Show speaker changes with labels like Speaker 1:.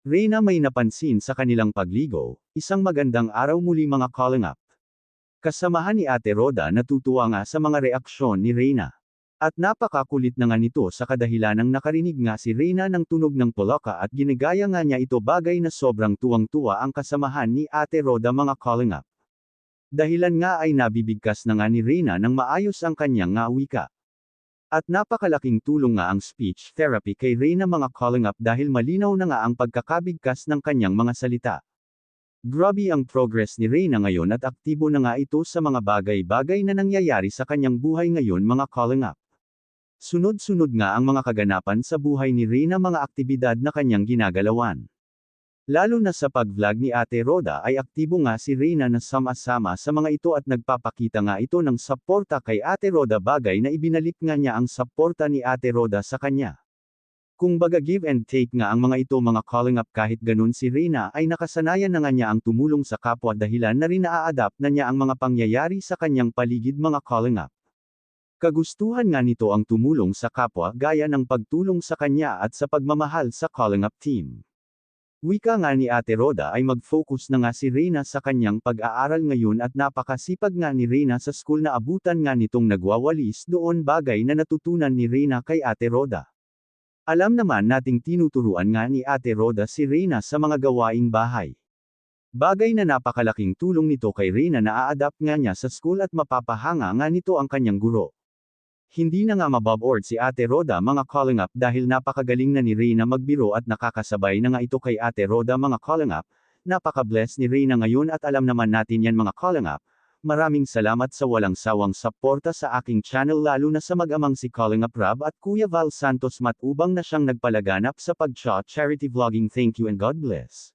Speaker 1: Reyna may napansin sa kanilang pagligo, isang magandang araw muli mga calling up. Kasamahan ni Ate Roda natutuwa nga sa mga reaksyon ni Reyna. At napakakulit na nga nito sa kadahilanang nakarinig nga si Reyna ng tunog ng polaka at ginagaya nga niya ito bagay na sobrang tuwang-tuwa ang kasamahan ni Ate Roda mga calling up. Dahilan nga ay nabibigkas na nga ni Reyna ng maayos ang kanyang nga wika. At napakalaking tulong nga ang speech therapy kay Reyna mga calling up dahil malinaw na nga ang pagkakabigkas ng kanyang mga salita. Grabe ang progress ni Reyna ngayon at aktibo na nga ito sa mga bagay-bagay na nangyayari sa kanyang buhay ngayon mga calling up. Sunod-sunod nga ang mga kaganapan sa buhay ni Reyna mga aktibidad na kanyang ginagalawan. Lalo na sa pag-vlog ni Ate Roda ay aktibo nga si Reyna na sama-sama sa mga ito at nagpapakita nga ito ng suporta kay Ate Roda bagay na ibinalik nga niya ang suporta ni Ate Roda sa kanya. Kung baga give and take nga ang mga ito mga calling up kahit ganun si Reyna ay nakasanayan na nga niya ang tumulong sa kapwa dahilan na rin naa-adapt na niya ang mga pangyayari sa kanyang paligid mga calling up. Kagustuhan nga nito ang tumulong sa kapwa gaya ng pagtulong sa kanya at sa pagmamahal sa calling up team. Wika nga ni Ate Roda ay mag-focus na nga si Reyna sa kanyang pag-aaral ngayon at napakasipag nga ni Reyna sa school na abutan nga nitong nagwawalis doon bagay na natutunan ni Reyna kay Ate Roda. Alam naman nating tinuturuan nga ni Ate Roda si Reyna sa mga gawaing bahay. Bagay na napakalaking tulong nito kay Reyna na a-adapt nga niya sa school at mapapahanga nga nito ang kanyang guro. Hindi na nga maboboard si Ate Roda mga calling up dahil napakagaling na ni Reyna magbiro at nakakasabay na nga ito kay Ate Roda mga calling up, napaka-bless ni Reyna ngayon at alam naman natin yan mga calling up. Maraming salamat sa walang sawang suporta sa aking channel lalo na sa mag-amang si Calling Up Rob at Kuya Val Santos Matubang na siyang nagpalaganap sa pag-charity vlogging. Thank you and God bless.